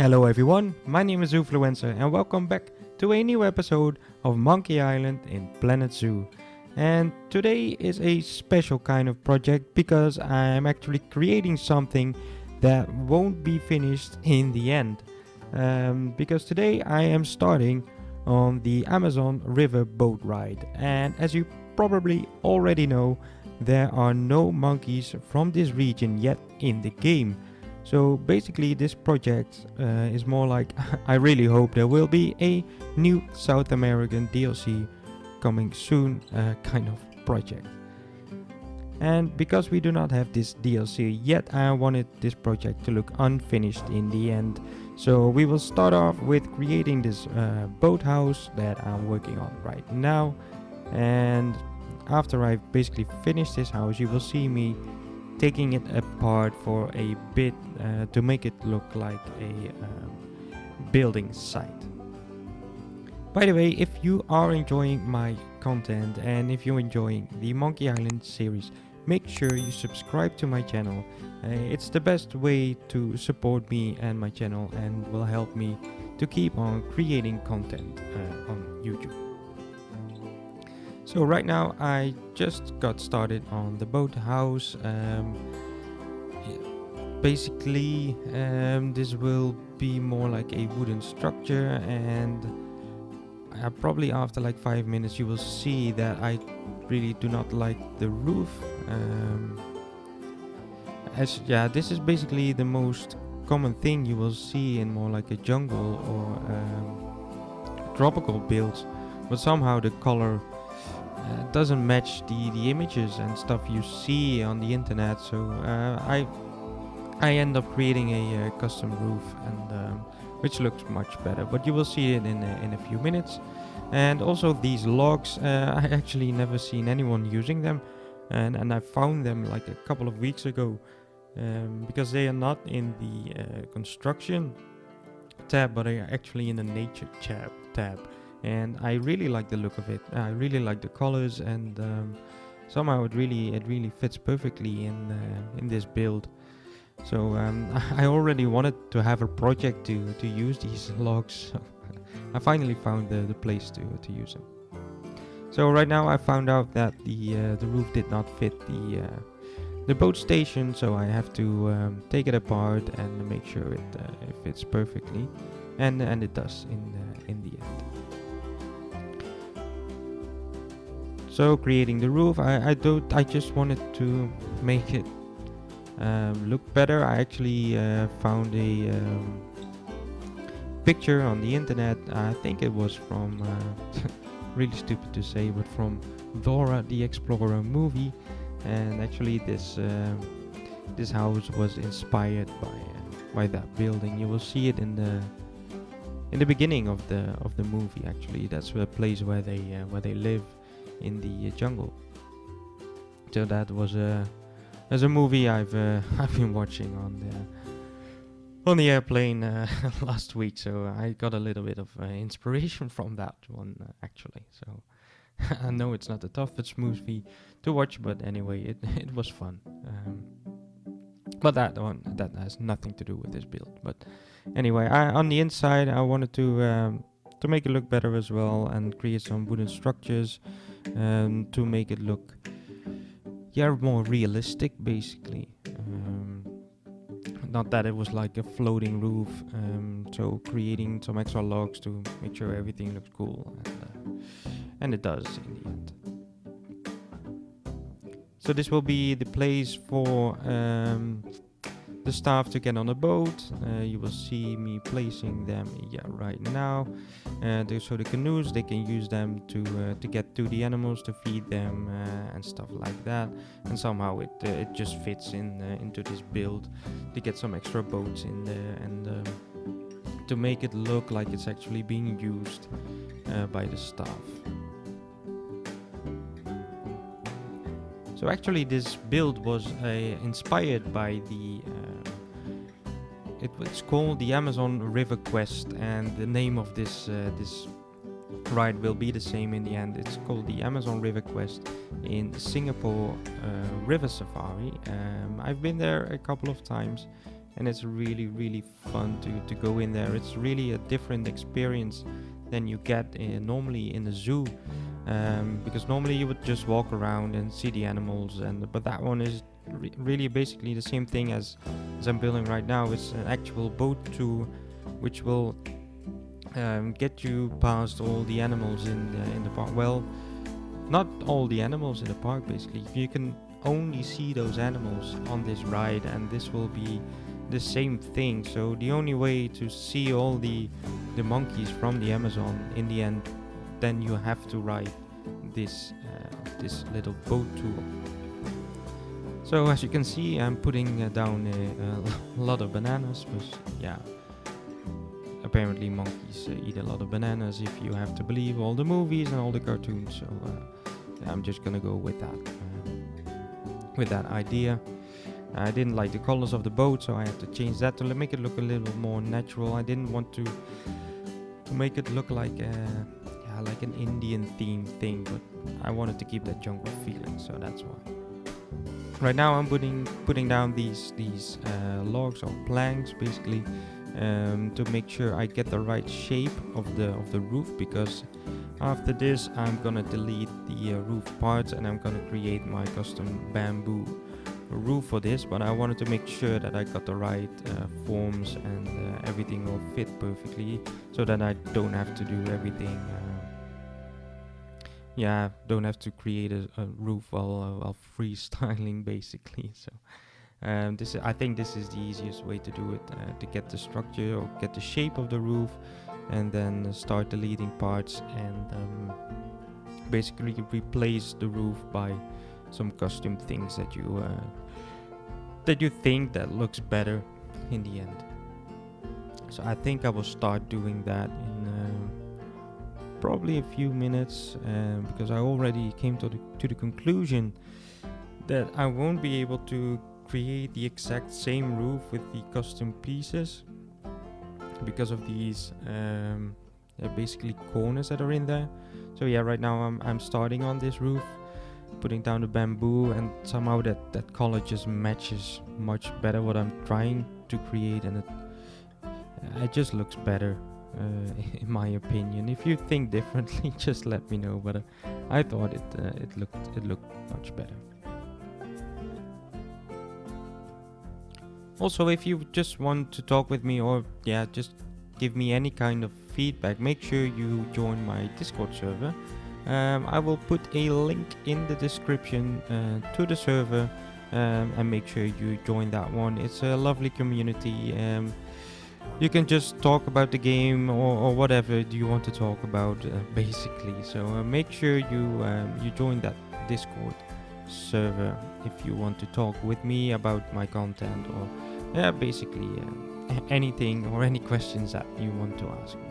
Hello everyone, my name is Zoofluencer and welcome back to a new episode of Monkey Island in Planet Zoo. And today is a special kind of project because I am actually creating something that won't be finished in the end. Because today I am starting on the Amazon River boat ride, and as you probably already know, there are no monkeys from this region yet in the game. So basically this project is more like I really hope there will be a new South American DLC coming soon kind of project. And because we do not have this DLC yet, I wanted this project to look unfinished in the end. So we will start off with creating this boathouse that I'm working on right now. And after I've basically finished this house, you will see me taking it apart for a bit to make it look like a building site. By the way, if you are enjoying my content and if you're enjoying the Monkey Island series, make sure you subscribe to my channel. It's the best way to support me and my channel and will help me to keep on creating content on YouTube. So right now I just got started on the boathouse. Basically this will be more like a wooden structure, and probably after like 5 minutes you will see that I really do not like the roof. This is basically the most common thing you will see in more like a jungle or tropical builds, but somehow the color doesn't match the images and stuff you see on the internet. So I end up creating a custom roof, and which looks much better, but you will see it in a few minutes. And also these logs, I actually never seen anyone using them, and I found them like a couple of weeks ago, because they are not in the construction tab, but they are actually in the nature tab. And I really like the look of it. I really like the colors, and somehow it really fits perfectly in this build. So I already wanted to have a project to use these logs. So I finally found the place to use them. So right now I found out that the roof did not fit the boat station, so I have to take it apart and make sure it fits perfectly, and it does in the end. So creating the roof, I just wanted to make it look better. I actually found a picture on the internet. I think it was from really stupid to say, but from Dora the Explorer movie. And actually this house was inspired by that building. You will see it in the beginning of the movie. Actually, that's the place where they live in the jungle. So that was a movie I've been watching on the airplane last week. So I got a little bit of inspiration from that one actually. So I know it's not the toughest movie to watch, but anyway, it was fun. But that has nothing to do with this build. But anyway, on the inside I wanted to make it look better as well, and create some wooden structures to make it look more realistic, basically. Not that it was like a floating roof, so creating some extra logs to make sure everything looks cool, and it does in the end. So this will be the place for the staff to get on a boat. You will see me placing them right now. So the canoes, they can use them to get to the animals, to feed them and stuff like that. And somehow it just fits into this build to get some extra boats in there, and to make it look like it's actually being used by the staff. So actually this build was inspired by it's called the Amazon River Quest, and the name of this ride will be the same in the end. It's called the Amazon River Quest in Singapore River Safari. I've been there a couple of times, and it's really fun to go in there. It's really a different experience than you get normally in a zoo, because normally you would just walk around and see the animals, but that one is really basically the same thing as I'm building right now. It's an actual boat tour which will get you past all the animals in the park. Well, not all the animals in the park, basically. You can only see those animals on this ride, and this will be the same thing. So the only way to see all the monkeys from the Amazon in the end, then you have to ride this little boat tour. So as you can see, I'm putting down a lot of bananas, because yeah, apparently monkeys eat a lot of bananas, if you have to believe all the movies and all the cartoons. So I'm just gonna go with that idea. I didn't like the colors of the boat, so I had to change that to make it look a little more natural. I didn't want to make it look like an Indian themed thing, but I wanted to keep that jungle feeling, so that's why. Right now I'm putting down these logs or planks, basically, to make sure I get the right shape of the roof, because after this I'm gonna delete the roof parts and I'm gonna create my custom bamboo roof for this. But I wanted to make sure that I got the right forms and everything will fit perfectly, so that I don't have to do everything. Don't have to create a roof while freestyling, basically. So I think this is the easiest way to do it, to get the structure or get the shape of the roof, and then start deleting parts and basically replace the roof by some custom things that you think that looks better in the end. So I think I will start doing that in probably a few minutes, because I already came to the conclusion that I won't be able to create the exact same roof with the custom pieces because of these basically corners that are in there. So yeah, right now I'm starting on this roof, putting down the bamboo, and somehow that color just matches much better what I'm trying to create, and it just looks better. In my opinion, if you think differently, just let me know. But I thought it looked much better. Also, if you just want to talk with me, or just give me any kind of feedback, make sure you join my Discord server. I will put a link in the description to the server, and make sure you join that one. It's a lovely community. You can just talk about the game or whatever you want to talk about, basically. So make sure you join that Discord server if you want to talk with me about my content, or basically anything or any questions that you want to ask me.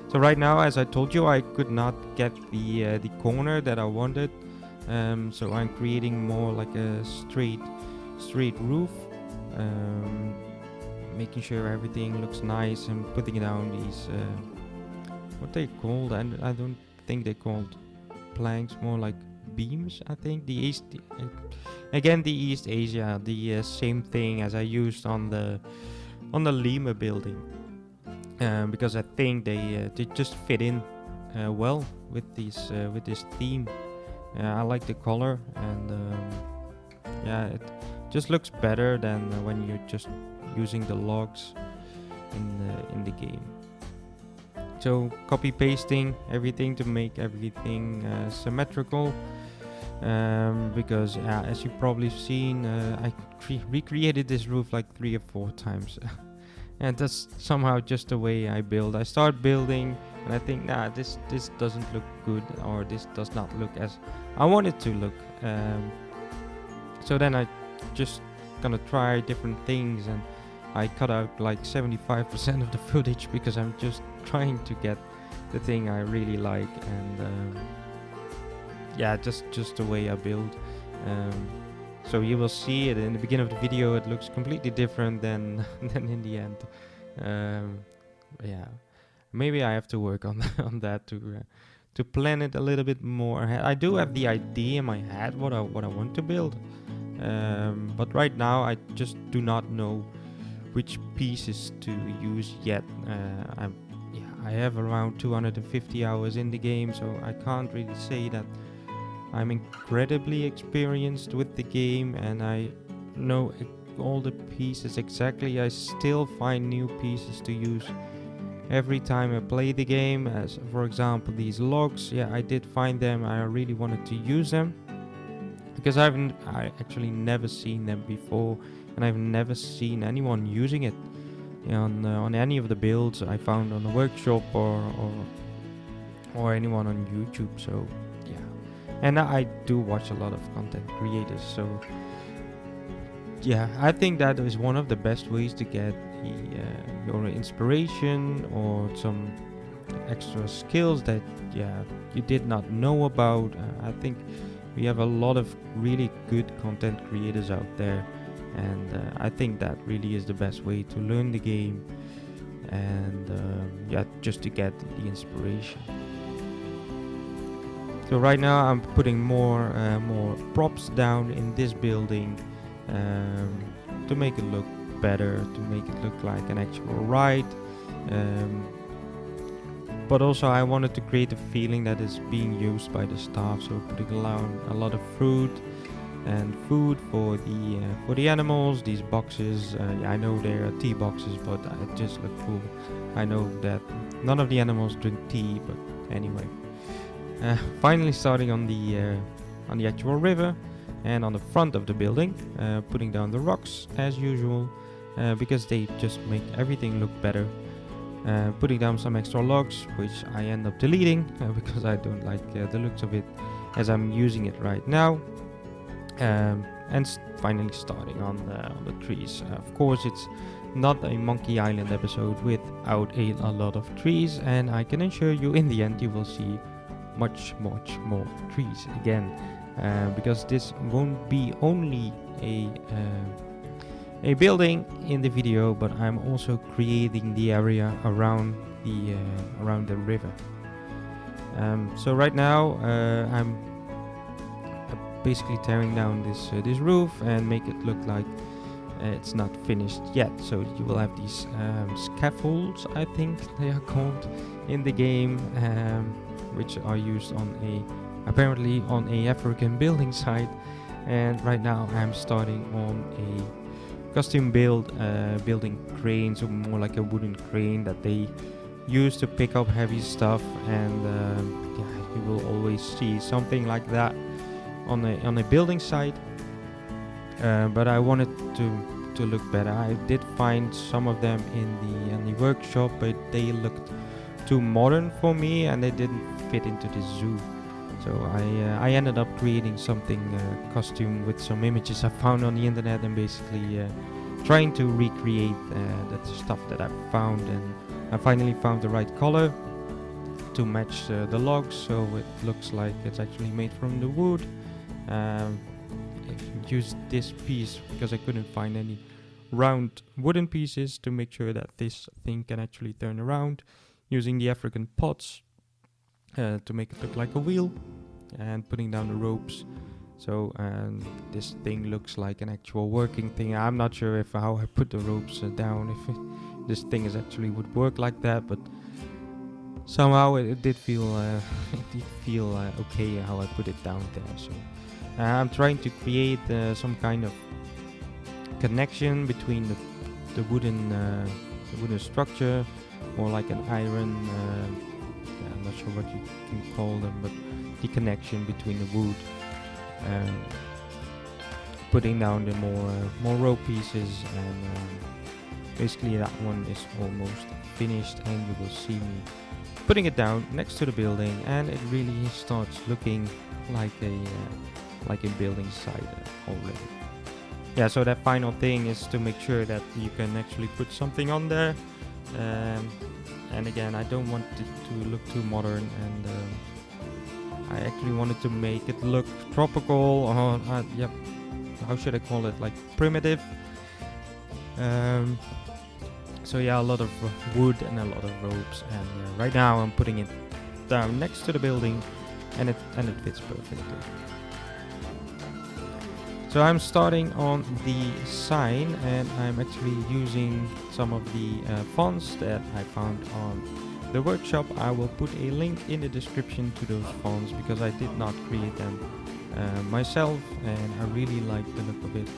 So right now, as I told you, I could not get the corner that I wanted, so I'm creating more like a straight roof, making sure everything looks nice, and putting down these what they called, and I don't think they called planks, more like beams. I think the East Asia, the same thing as I used on the Lima building, because I think they just fit in well with this theme. I like the color, and it just looks better than when you're just using the logs in the game. So copy pasting everything to make everything symmetrical, because as you've probably seen, I recreated this roof like 3 or 4 times. And that's somehow just the way I build. I start building and I think, this doesn't look good, or this does not look as I want it to look. So then I just gonna try different things, and I cut out like 75% of the footage, because I'm just trying to get the thing I really like, and just the way I build. So you will see it in the beginning of the video. It looks completely different than in the end. Maybe I have to work on that to plan it a little bit more. I do have the idea in my head what I want to build, But right now I just do not know which pieces to use yet. I have around 250 hours in the game, so I can't really say that I'm incredibly experienced with the game and I know all the pieces exactly. I still find new pieces to use every time I play the game, as for example these logs. Yeah, I did find them. I really wanted to use them because I actually never seen them before, and I've never seen anyone using it on any of the builds I found on the workshop or anyone on YouTube. So yeah, and I do watch a lot of content creators. So yeah, I think that is one of the best ways to get your inspiration or some extra skills that you did not know about. I think we have a lot of really good content creators out there, and I think that really is the best way to learn the game and just to get the inspiration. So right now I'm putting more props down in this building to make it look better, to make it look like an actual ride. But also I wanted to create a feeling that is being used by the staff, so putting a lot of fruit and food for the animals. These boxes, I know they are tea boxes, but it just look cool. I know that none of the animals drink tea, but anyway. Finally starting on the actual river and on the front of the building, putting down the rocks as usual, because they just make everything look better. Putting down some extra logs, which I end up deleting because I don't like the looks of it as I'm using it right now. And finally starting on the trees. Of course, it's not a Monkey Island episode without a lot of trees, and I can assure you in the end you will see much more trees again, because this won't be only a building in the video, but I'm also creating the area around the river. So right now I'm basically tearing down this roof and make it look like it's not finished yet. So you will have these scaffolds, I think they are called, in the game, which are used apparently on a African building site. And right now I'm starting on a custom building crane, so more like a wooden crane that they use to pick up heavy stuff, and you will always see something like that on a building site. But I wanted to look better. I did find some of them in the workshop, but they looked too modern for me and they didn't fit into the zoo. So I ended up creating something costume with some images I found on the internet, and basically trying to recreate that stuff that I found. And I finally found the right color to match the logs, so it looks like it's actually made from the wood. I used this piece because I couldn't find any round wooden pieces to make sure that this thing can actually turn around, using the African pots to make it look like a wheel, and putting down the ropes. So this thing looks like an actual working thing. I'm not sure if how I put the ropes down, if this thing is actually would work like that, but somehow it did feel okay how I put it down there. So I'm trying to create some kind of connection between the wooden structure, more like an iron. I'm not sure what you can call them, but the connection between the wood. Putting down the more rope pieces, and basically that one is almost finished, and you will see me putting it down next to the building, and it really starts looking like a building site already. Yeah, so that final thing is to make sure that you can actually put something on there, and again, I don't want it to look too modern, and I actually wanted to make it look tropical, or how should I call it, like primitive. So yeah, a lot of wood and a lot of ropes, and right now I'm putting it down next to the building, and it fits perfectly. So I'm starting on the sign, and I'm actually using some of the fonts that I found on the workshop. I will put a link in the description to those fonts because I did not create them myself, and I really like the look of it.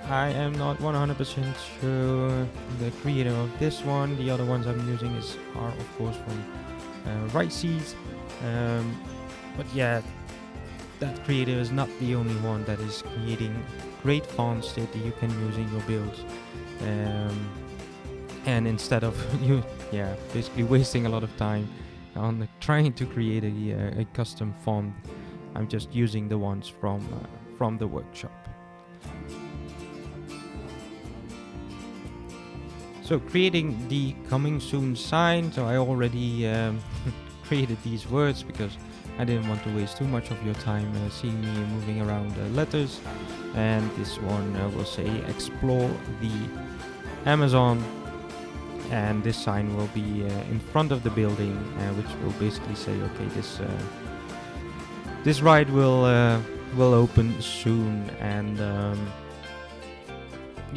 I am not 100% sure the creator of this one. The other ones I'm using are of course from Riceys, but yeah, that creator is not the only one that is creating great fonts that you can use in your builds. And instead of you, basically wasting a lot of time on trying to create a custom font, I'm just using the ones from the workshop. So creating the coming soon sign. So I already created these words because I didn't want to waste too much of your time seeing me moving around letters. And this one will say explore the Amazon, and this sign will be in front of the building, which will basically say, okay, this ride will open soon. And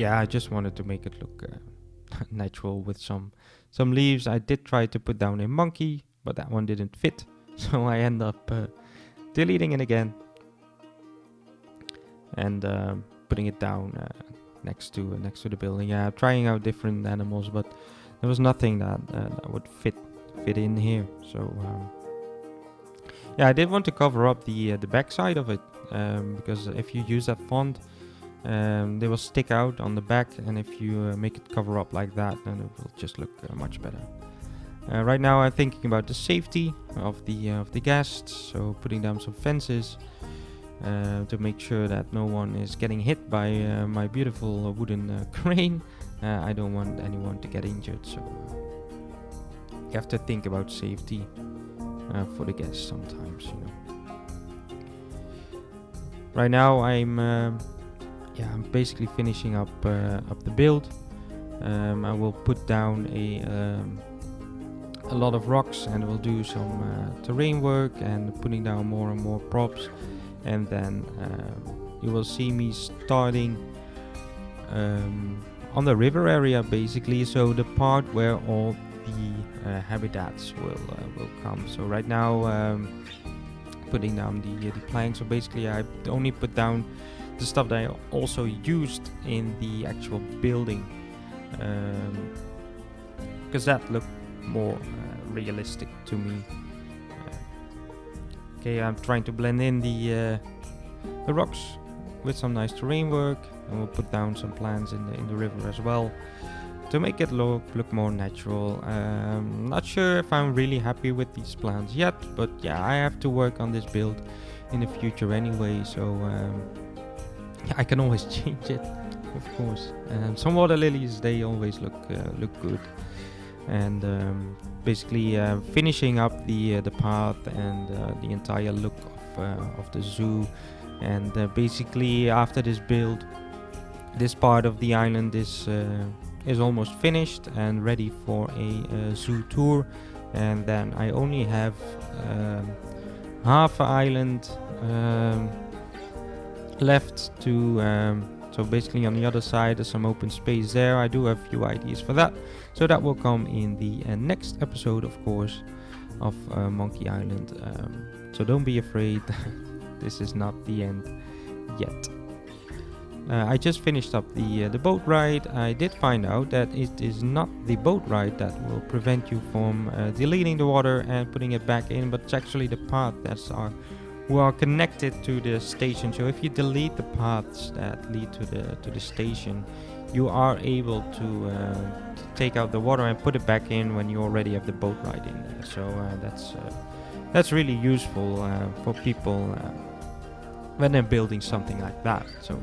I just wanted to make it look natural with some leaves. I did try to put down a monkey, but that one didn't fit. So I end up deleting it again and putting it down next to the building. Yeah, trying out different animals, but there was nothing that would fit in here. So I did want to cover up the back side of it because if you use that font, they will stick out on the back, and if you make it cover up like that, then it will just look much better. Right now I'm thinking about the safety of the guests, so putting down some fences to make sure that no one is getting hit by my beautiful wooden crane. I don't want anyone to get injured, so you have to think about safety for the guests sometimes, you know. Right now I'm basically finishing up the build. I will put down a lot of rocks, and we'll do some terrain work and putting down more and more props, and then you will see me starting on the river area basically, so the part where all the habitats will come. So right now putting down the planks, so basically I only put down the stuff that I also used in the actual building, because that looked more realistic to me. Okay, I'm trying to blend in the rocks with some nice terrain work, and we'll put down some plants in the river as well to make it look more natural. Not sure if I'm really happy with these plants yet, but yeah, I have to work on this build in the future anyway, so I can always change it, of course. Some water lilies, they always look good, and basically finishing up the path and the entire look of the zoo. And basically after this build, this part of the island is almost finished and ready for a zoo tour. And then I only have half an island left to so basically on the other side there's some open space there. I do have a few ideas for that, so that will come in the next episode, of course, of Monkey Island. So don't be afraid. This is not the end yet. I just finished up the boat ride. I did find out that it is not the boat ride that will prevent you from deleting the water and putting it back in, but it's actually the path who are connected to the station. So if you delete the paths that lead to the station, you are able to take out the water and put it back in when you already have the boat ride in there. So that's really useful for people when they're building something like that. So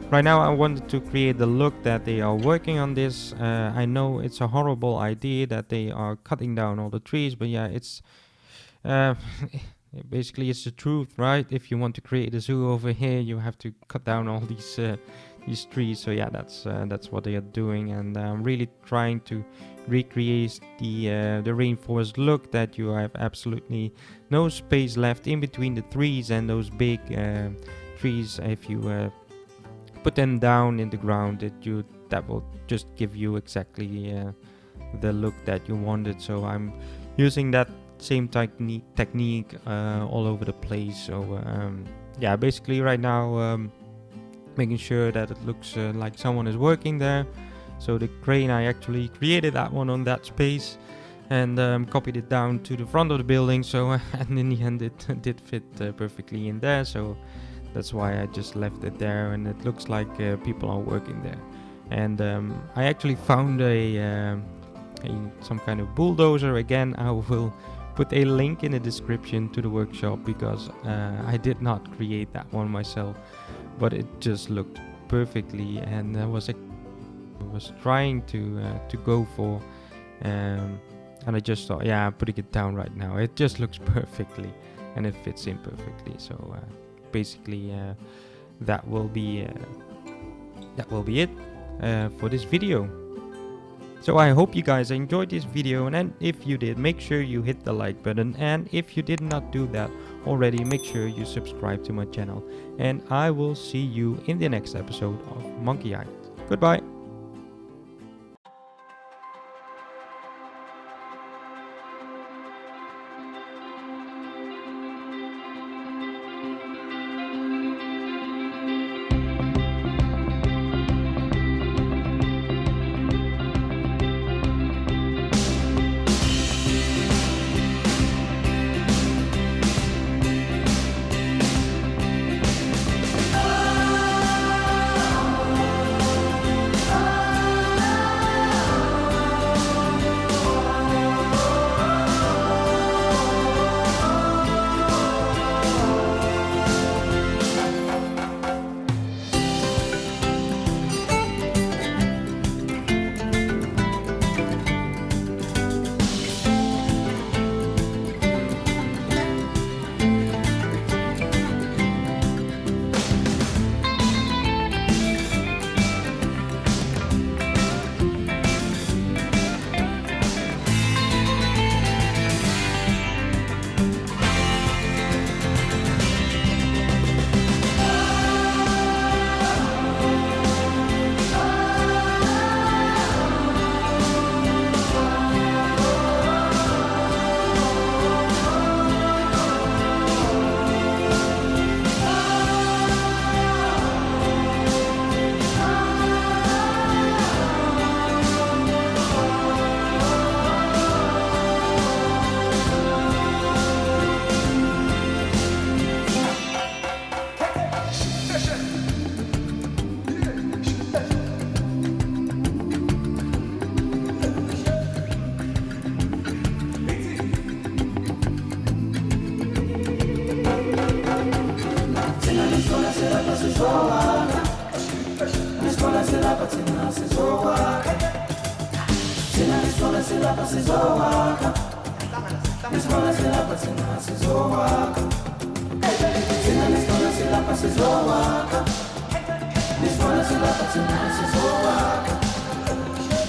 right now I wanted to create the look that they are working on this. I know it's a horrible idea that they are cutting down all the trees, but yeah, it's basically it's the truth, right? If you want to create a zoo over here, you have to cut down all these trees. So yeah, that's what they are doing, and I'm really trying to recreate the rainforest look, that you have absolutely no space left in between the trees and those big trees, if you put them down in the ground, that will just give you exactly the look that you wanted. So I'm using that same technique all over the place. So yeah, basically right now making sure that it looks like someone is working there. So the crane, I actually created that one on that space and copied it down to the front of the building. So and in the end it did fit perfectly in there. So that's why I just left it there, and it looks like people are working there. And I actually found some kind of bulldozer. Again, I will put a link in the description to the workshop, because I did not create that one myself, but it just looked perfectly, and I was trying to go for, and I just thought, yeah, I'm putting it down right now. It just looks perfectly, and it fits in perfectly. So basically, that will be it for this video. So I hope you guys enjoyed this video, and if you did, make sure you hit the like button, and if you did not do that already, make sure you subscribe to my channel, and I will see you in the next episode of Monkey Island. Goodbye.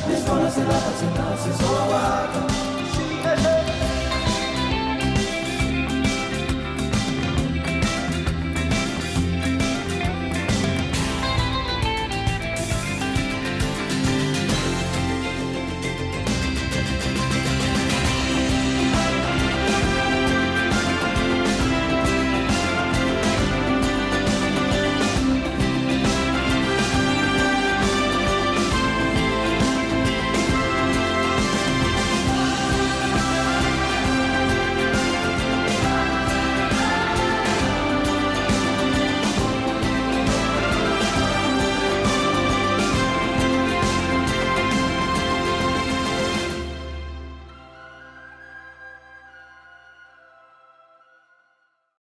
This one is